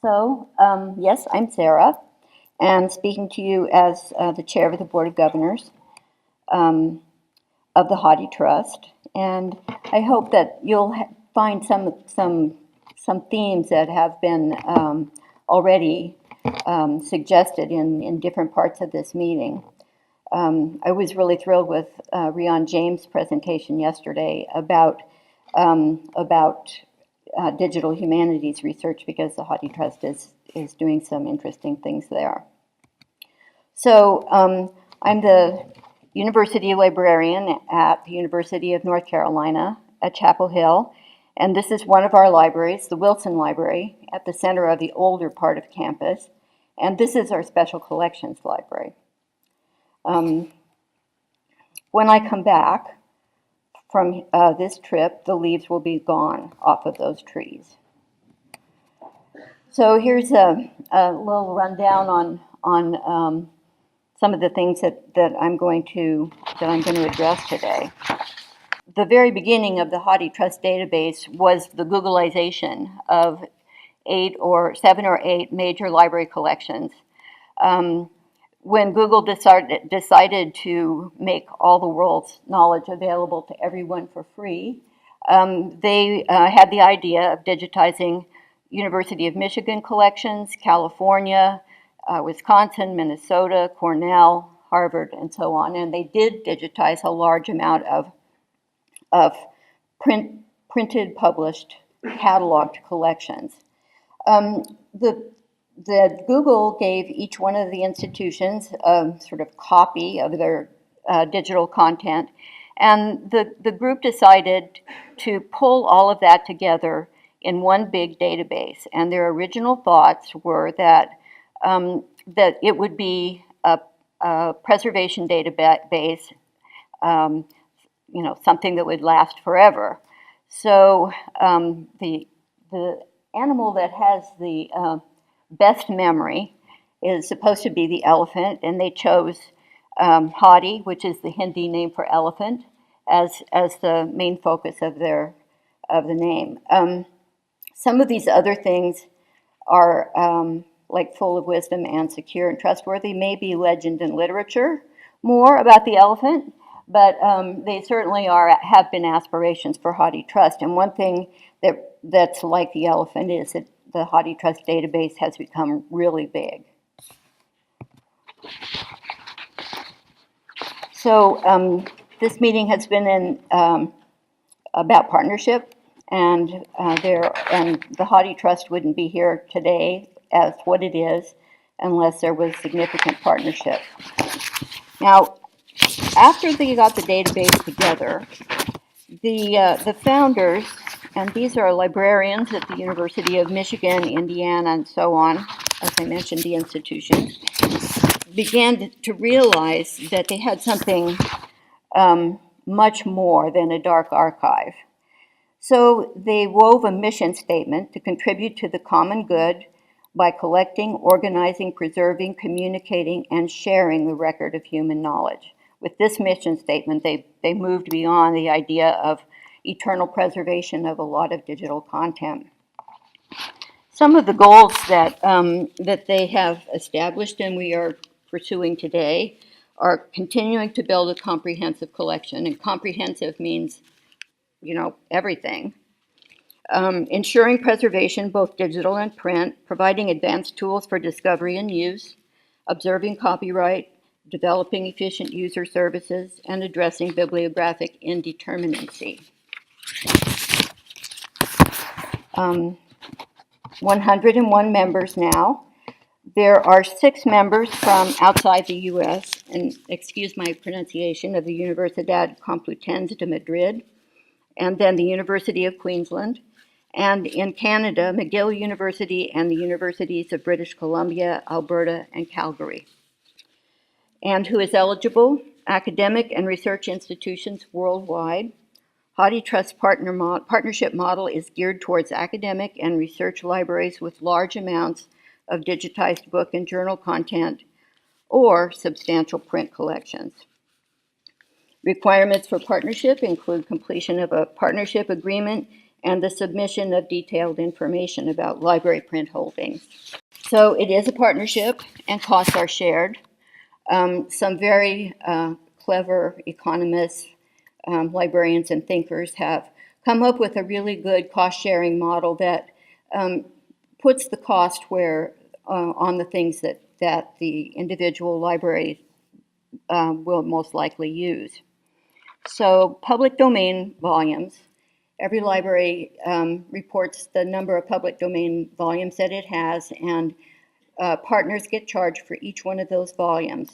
Yes, I'm Sarah, and speaking to you as the chair of the Board of Governors of the HathiTrust. And I hope that you'll find some themes that have been already suggested in different parts of this meeting. I was really thrilled with Rion James' presentation yesterday about digital humanities research, because the HathiTrust is doing some interesting things there. So I'm the University Librarian at the University of North Carolina at Chapel Hill, and this is one of our libraries, the Wilson Library, at the center of the older part of campus, and this is our Special Collections Library. When I come back from this trip, the leaves will be gone off of those trees. So here's a little rundown on some of the things that I'm going to address today. The very beginning of the HathiTrust database was the Googleization of 7 or 8 major library collections. When Google decided to make all the world's knowledge available to everyone for free, they had the idea of digitizing University of Michigan collections, California, Wisconsin, Minnesota, Cornell, Harvard, and so on. And they did digitize a large amount of printed, published, cataloged collections. The Google gave each one of the institutions a sort of copy of their digital content, and the group decided to pull all of that together in one big database. And their original thoughts were that it would be a preservation database, something that would last forever. So the animal that has the best memory is supposed to be the elephant, and they chose Hathi, which is the Hindi name for elephant, as the main focus of the name. Some of these other things are like full of wisdom and secure and trustworthy, maybe legend and literature more about the elephant, but they certainly have been aspirations for HathiTrust. And one thing that's like the elephant is that the HathiTrust database has become really big. So this meeting has been about partnership, and the HathiTrust wouldn't be here today as what it is unless there was significant partnership. Now, after they got the database together, the founders, and these are librarians at the University of Michigan, Indiana, and so on, as I mentioned, the institutions, began to realize that they had something much more than a dark archive. So they wove a mission statement to contribute to the common good by collecting, organizing, preserving, communicating, and sharing the record of human knowledge. With this mission statement, they moved beyond the idea of eternal preservation of a lot of digital content. Some of the goals that they have established and we are pursuing today are continuing to build a comprehensive collection, and comprehensive means, everything. Ensuring preservation, both digital and print, providing advanced tools for discovery and use, observing copyright, developing efficient user services, and addressing bibliographic indeterminacy. 101 members now. There are 6 members from outside the U.S., and excuse my pronunciation, of the Universidad Complutense de Madrid, and then the University of Queensland, and in Canada, McGill University and the Universities of British Columbia, Alberta, and Calgary. And who is eligible? Academic and research institutions worldwide. HathiTrust partnership model is geared towards academic and research libraries with large amounts of digitized book and journal content or substantial print collections. Requirements for partnership include completion of a partnership agreement and the submission of detailed information about library print holdings. So it is a partnership, and costs are shared. Some very clever economists, librarians, and thinkers have come up with a really good cost-sharing model that puts the cost where on the things that the individual library will most likely use. So public domain volumes. Every library reports the number of public domain volumes that it has, and partners get charged for each one of those volumes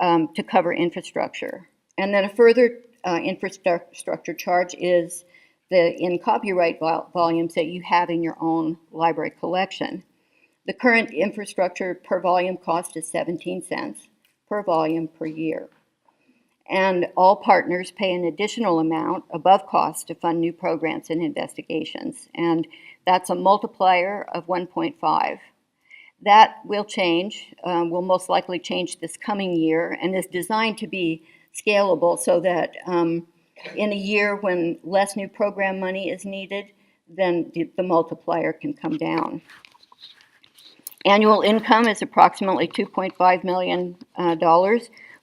to cover infrastructure. And then a further infrastructure charge is in copyright volumes that you have in your own library collection. The current infrastructure per volume cost is 17 cents per volume per year. And all partners pay an additional amount above cost to fund new programs and investigations. And that's a multiplier of 1.5. That will change, will most likely change this coming year, and is designed to be scalable so that in a year when less new program money is needed, then the multiplier can come down. Annual income is approximately $2.5 million,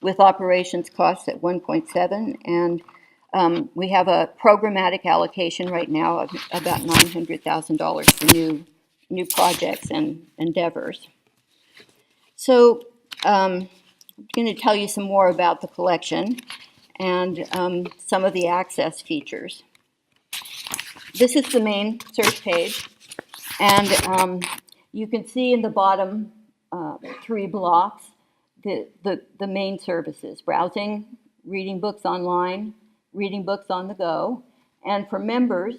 with operations costs at 1.7, and we have a programmatic allocation right now of about $900,000 for new projects and endeavors. So I'm going to tell you some more about the collection and some of the access features. This is the main search page, and you can see in the bottom 3 blocks the main services: browsing, reading books online, reading books on the go. And for members,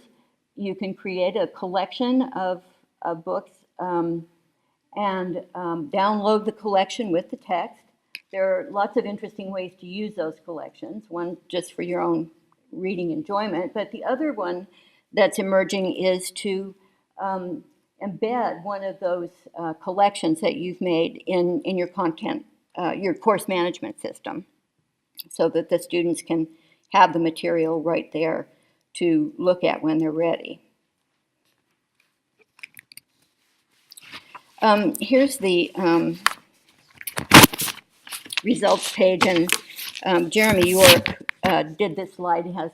you can create a collection of books and download the collection with the text. There are lots of interesting ways to use those collections, one just for your own reading enjoyment, but the other one that's emerging is to embed one of those collections that you've made in your content, your course management system, so that the students can have the material right there to look at when they're ready. Here's the results page, and Jeremy York did this slide. He has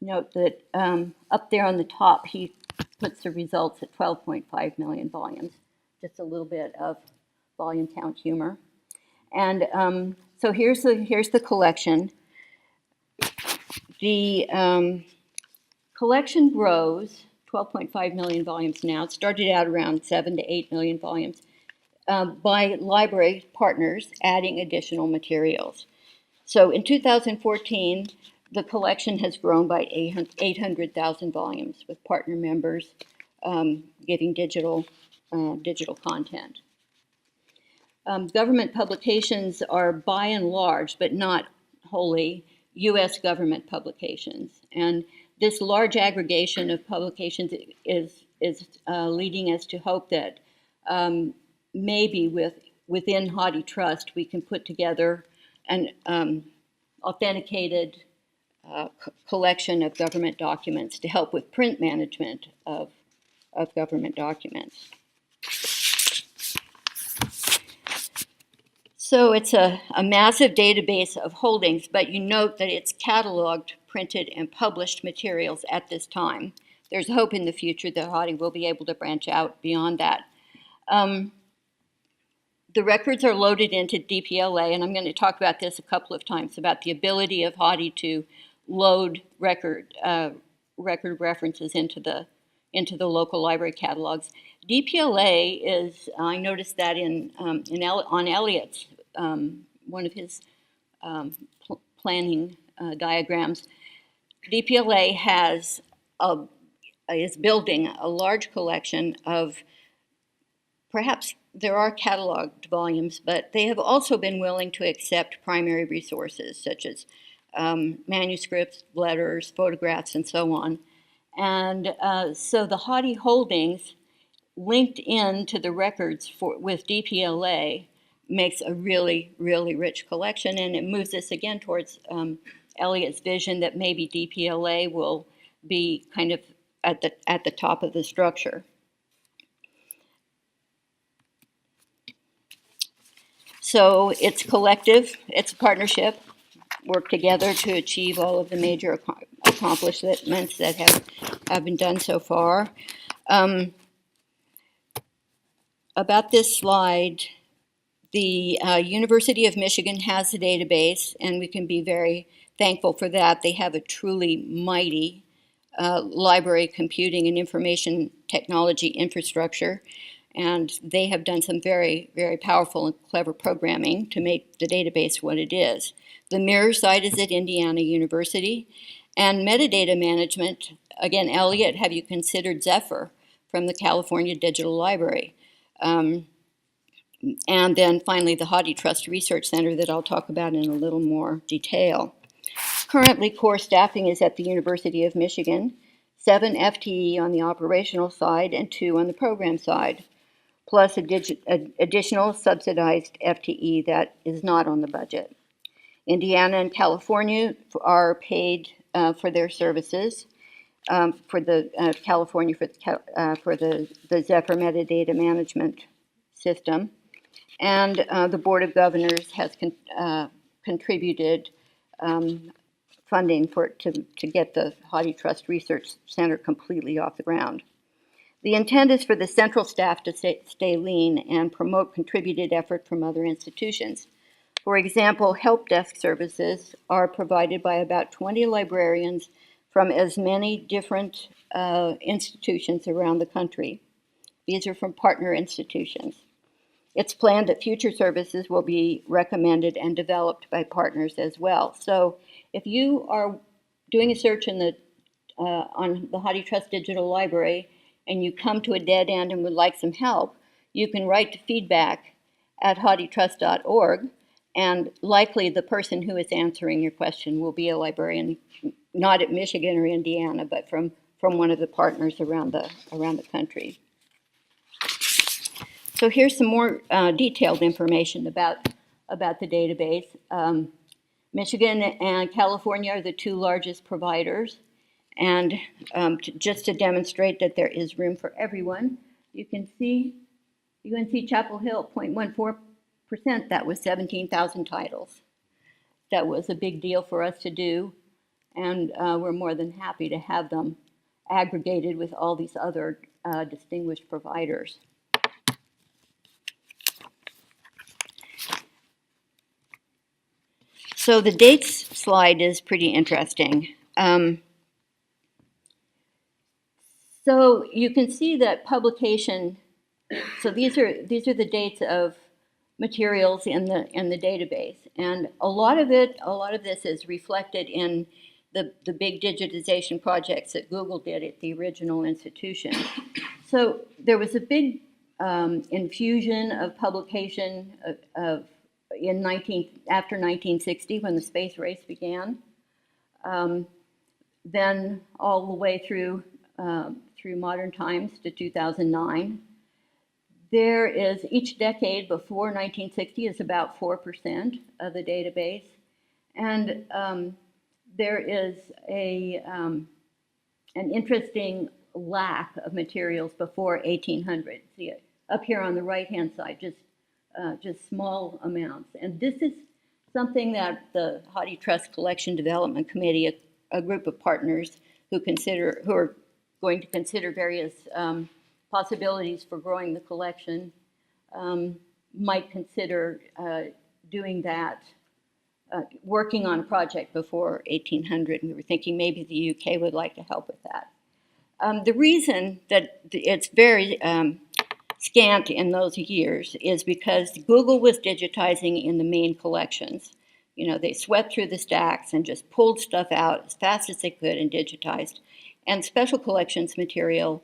note that up there on the top, he puts the results at 12.5 million volumes, just a little bit of volume count humor. And so here's the collection. The collection grows, 12.5 million volumes now. It started out around 7 to 8 million volumes by library partners adding additional materials. So in 2014, the collection has grown by 800,000 volumes, with partner members giving digital content. Government publications are by and large, but not wholly, U.S. government publications. And this large aggregation of publications is leading us to hope that maybe within HathiTrust we can put together an authenticated collection of government documents to help with print management of government documents. So it's a massive database of holdings, but you note that it's cataloged, printed, and published materials at this time. There's hope in the future that Hathi will be able to branch out beyond that. The records are loaded into DPLA, and I'm going to talk about this a couple of times, about the ability of Hathi to load record references into the local library catalogs. DPLA is, I noticed that on Elliot's, one of his planning diagrams. DPLA is building a large collection of, perhaps there are cataloged volumes, but they have also been willing to accept primary resources such as manuscripts, letters, photographs, and so on. And so the Hathi holdings linked into the records with DPLA makes a really, really rich collection, and it moves us again towards Elliot's vision that maybe DPLA will be kind of at the top of the structure. So it's collective, it's a partnership, work together to achieve all of the major accomplishments that have been done so far. About this slide, the University of Michigan has a database, and we can be very thankful for that. They have a truly mighty library computing and information technology infrastructure, and they have done some very, very powerful and clever programming to make the database what it is. The mirror site is at Indiana University, and metadata management, again, Elliot, have you considered Zephyr from the California Digital Library? And then finally, the HathiTrust Research Center that I'll talk about in a little more detail. Currently, core staffing is at the University of Michigan, 7 FTE on the operational side and 2 on the program side, plus additional subsidized FTE that is not on the budget. Indiana and California are paid for their services. For the California for the Zephyr metadata management system. And the Board of Governors has contributed funding to get the HathiTrust Research Center completely off the ground. The intent is for the central staff to stay lean and promote contributed effort from other institutions. For example, help desk services are provided by about 20 librarians from as many different institutions around the country. These are from partner institutions. It's planned that future services will be recommended and developed by partners as well. So if you are doing a search on the HathiTrust Digital Library and you come to a dead end and would like some help, you can write to feedback@hathitrust.org, and likely the person who is answering your question will be a librarian, not at Michigan or Indiana, but from one of the partners around the country. So here's some more detailed information about the database. Michigan and California are the 2 largest providers, and just to demonstrate that there is room for everyone, you can see UNC-Chapel Hill, 0.14%, that was 17,000 titles. That was a big deal for us to do, and we're more than happy to have them aggregated with all these other distinguished providers. So the dates slide is pretty interesting. So you can see that publication. So these are the dates of materials in the database, and a lot of this is reflected in the big digitization projects that Google did at the original institution. So there was a big infusion of publication after 1960 when the space race began. Then all the way through modern times to 2009. There is, each decade before 1960 is about 4% of the database, and there is an interesting lack of materials before 1800. See it up here on the right-hand side, just small amounts. And this is something that the HathiTrust Collection Development Committee, a group of partners who are going to consider various possibilities for growing the collection, might consider doing that, working on a project before 1800. And we were thinking maybe the UK would like to help with that. The reason that it's very scant in those years is because Google was digitizing in the main collections. You know, they swept through the stacks and just pulled stuff out as fast as they could and digitized. And special collections material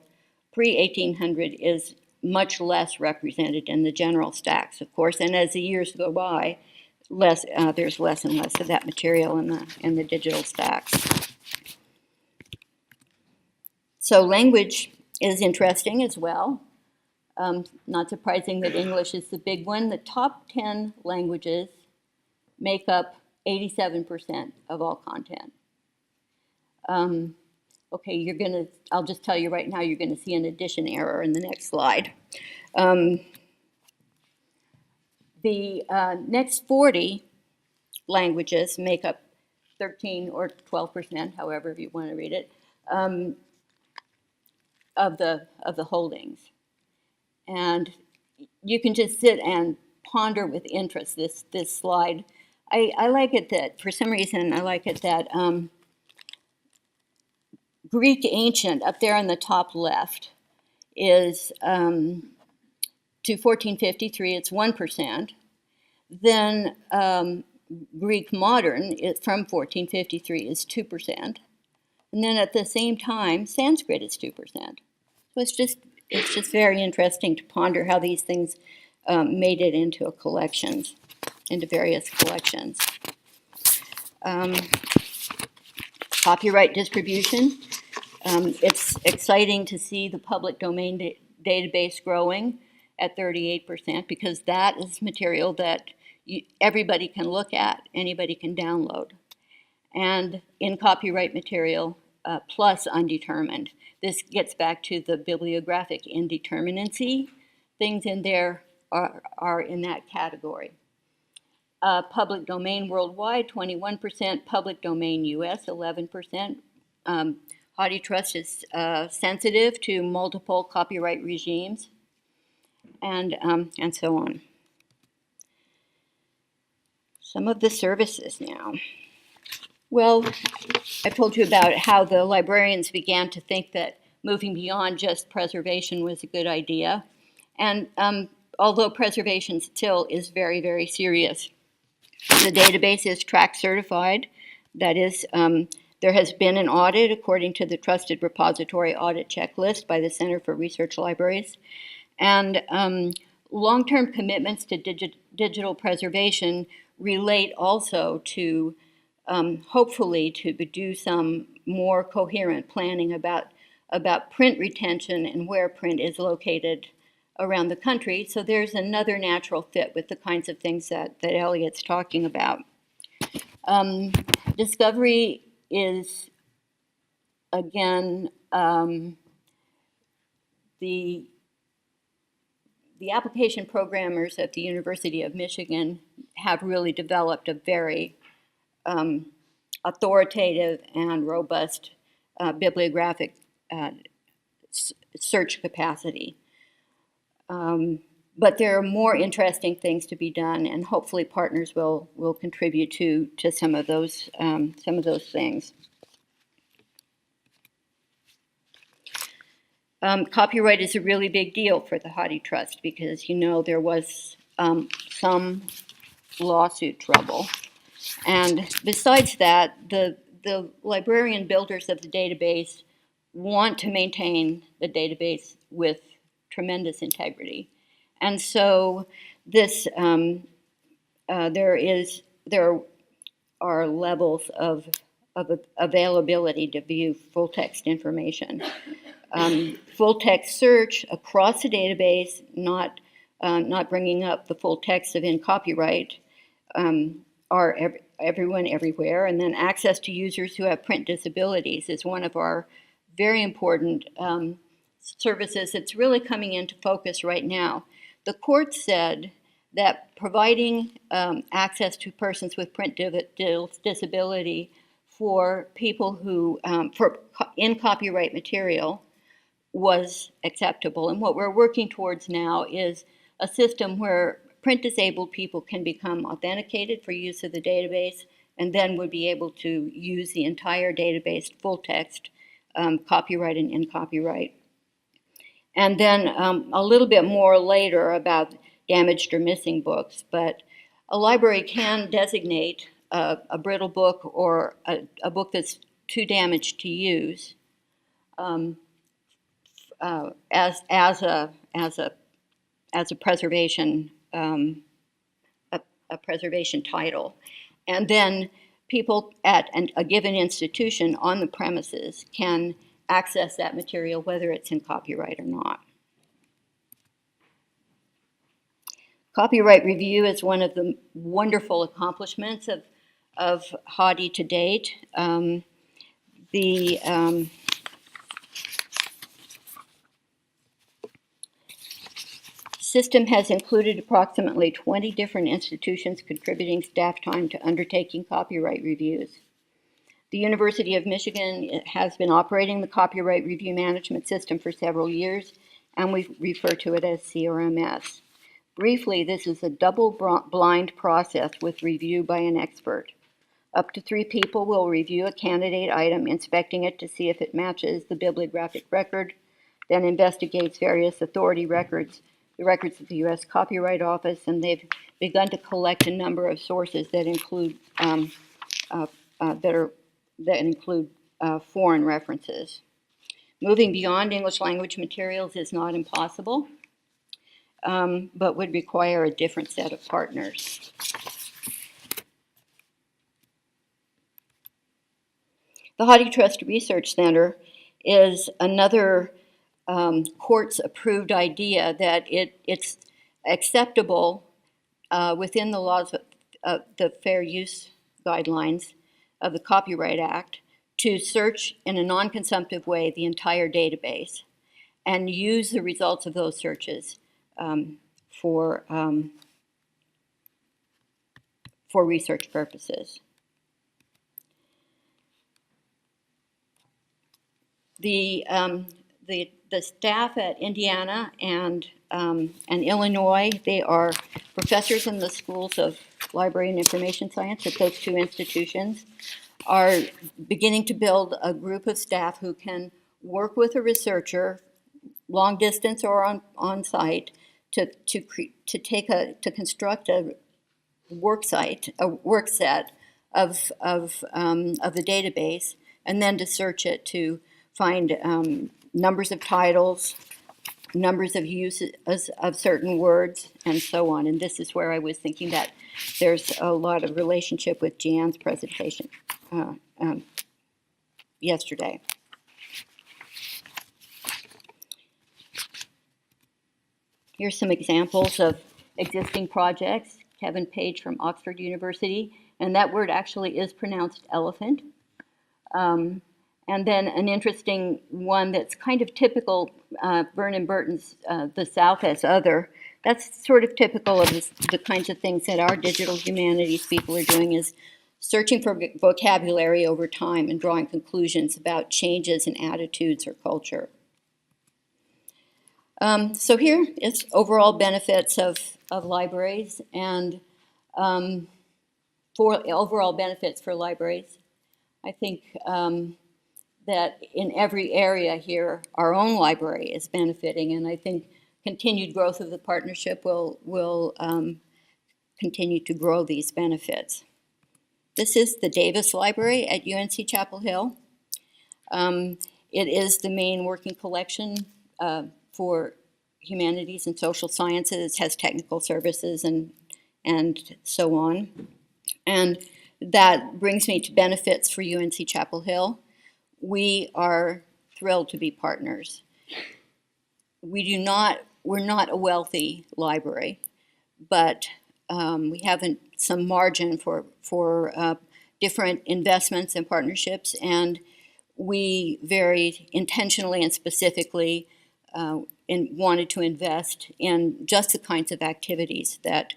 pre-1800 is much less represented in the general stacks, of course. And as the years go by, there's less and less of that material in the digital stacks. So language is interesting as well. Not surprising that English is the big one. The top 10 languages make up 87% of all content. Okay, I'll just tell you right now, you're gonna see an addition error in the next slide. The next 40 languages make up 13 or 12%, however you want to read it, of the holdings. And you can just sit and ponder with interest this slide. I like it that, for some reason, I like it that Greek ancient up there in the top left is to 1453, it's 1%. Then Greek modern from 1453 is 2%. And then at the same time, Sanskrit is 2%. So it's just very interesting to ponder how these things made it into various collections. Copyright distribution. It's exciting to see the public domain database growing at 38% because that is material that everybody can look at, anybody can download. And in copyright material, plus undetermined. This gets back to the bibliographic indeterminacy. Things in there are in that category. Public domain worldwide, 21%. Public domain US, 11%. HathiTrust is sensitive to multiple copyright regimes, and so on. Some of the services now. Well, I told you about how the librarians began to think that moving beyond just preservation was a good idea. And although preservation still is very, very serious, the database is track certified. That is, there has been an audit according to the Trusted Repository Audit Checklist by the Center for Research Libraries. And long-term commitments to digital preservation relate also to hopefully to do some more coherent planning about print retention and where print is located around the country. So there's another natural fit with the kinds of things that Elliot's talking about. Discovery is, again, the application programmers at the University of Michigan have really developed a very authoritative and robust bibliographic search capacity. But there are more interesting things to be done, and hopefully partners will contribute to some of those things. Copyright is a really big deal for the HathiTrust because, you know, there was some lawsuit trouble. And besides that, the librarian builders of the database want to maintain the database with tremendous integrity. And so this, there are levels of availability to view full text information. Full text search across the database, not bringing up the full text of in copyright, are everyone everywhere. And then access to users who have print disabilities is one of our very important services that's really coming into focus right now. The court said that providing access to persons with print disability for people who, in copyright material was acceptable. And what we're working towards now is a system where print disabled people can become authenticated for use of the database and then would be able to use the entire database full text, copyright and in copyright. And then a little bit more later about damaged or missing books, but a library can designate a brittle book or a book that's too damaged to use as a preservation a preservation title, and then people at a given institution on the premises can access that material whether it's in copyright or not. Copyright review is one of the wonderful accomplishments of Hathi to date. system has included approximately 20 different institutions contributing staff time to undertaking copyright reviews. The University of Michigan has been operating the copyright review management system for several years, and we refer to it as CRMS. Briefly, this is a double-blind process with review by an expert. Up to 3 people will review a candidate item, inspecting it to see if it matches the bibliographic record, then investigates various authority records, the records of the U.S. Copyright Office, and they've begun to collect a number of sources that include foreign references. Moving beyond English language materials is not impossible, but would require a different set of partners. The HathiTrust Research Center is another courts-approved idea that it's acceptable within the laws of the fair use guidelines of the Copyright Act to search in a non-consumptive way the entire database and use the results of those searches for research purposes. The staff at Indiana and Illinois, they are professors in the schools of library and information science at those 2 institutions, are beginning to build a group of staff who can work with a researcher, long distance or on site, to construct a work set of the database, and then to search it to find numbers of titles, numbers of uses of certain words, and so on. And this is where I was thinking that there's a lot of relationship with Jan's presentation yesterday. Here's some examples of existing projects. Kevin Page from Oxford University, and that word actually is pronounced elephant. And then an interesting one that's kind of typical, Vernon Burton's The South as Other. That's sort of typical of the kinds of things that our digital humanities people are doing, is searching for vocabulary over time and drawing conclusions about changes in attitudes or culture. So here is overall benefits of libraries and overall benefits for libraries. I think that in every area here, our own library is benefiting, and I think continued growth of the partnership will continue to grow these benefits. This is the Davis Library at UNC-Chapel Hill. It is the main working collection for humanities and social sciences, has technical services and so on. And that brings me to benefits for UNC-Chapel Hill. We are thrilled to be partners. We're not a wealthy library, but we have some margin for different investments and partnerships, and we very intentionally and specifically wanted to invest in just the kinds of activities that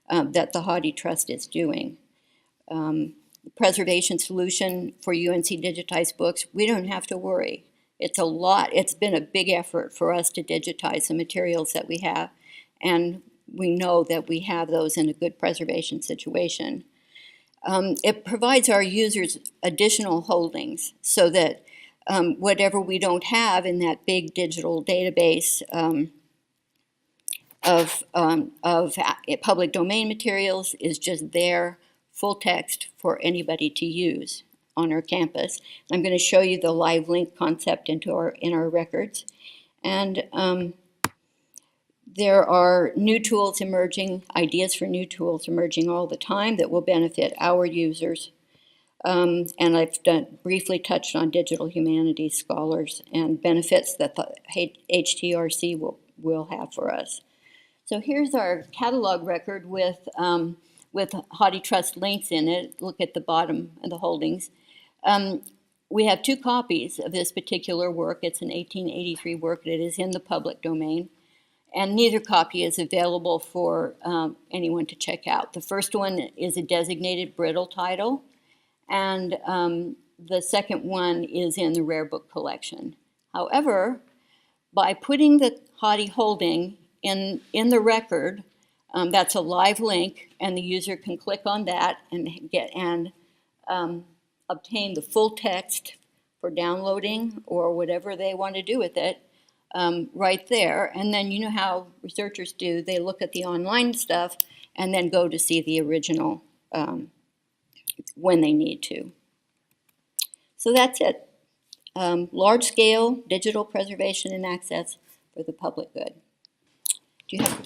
the HathiTrust is doing. Preservation solution for UNC digitized books, we don't have to worry. It's a lot. It's been a big effort for us to digitize the materials that we have, and we know that we have those in a good preservation situation. It provides our users additional holdings so that whatever we don't have in that big digital database of public domain materials is just there, full text for anybody to use on our campus. I'm going to show you the live link concept in our records. And there are new tools emerging, ideas for new tools emerging all the time that will benefit our users. And I've briefly touched on digital humanities scholars and benefits that the HTRC will have for us. So here's our catalog record with HathiTrust links in it. Look at the bottom of the holdings. We have 2 copies of this particular work. It's an 1883 work that is in the public domain. and neither copy is available for anyone to check out. The first one is a designated brittle title, and the second one is in the rare book collection. However, by putting the Hati holding in the record, that's a live link, and the user can click on that and obtain the full text for downloading or whatever they want to do with it right there. And then you know how researchers do, they look at the online stuff and then go to see the original when they need to. So that's it. Large-scale digital preservation and access for the public good. Do you have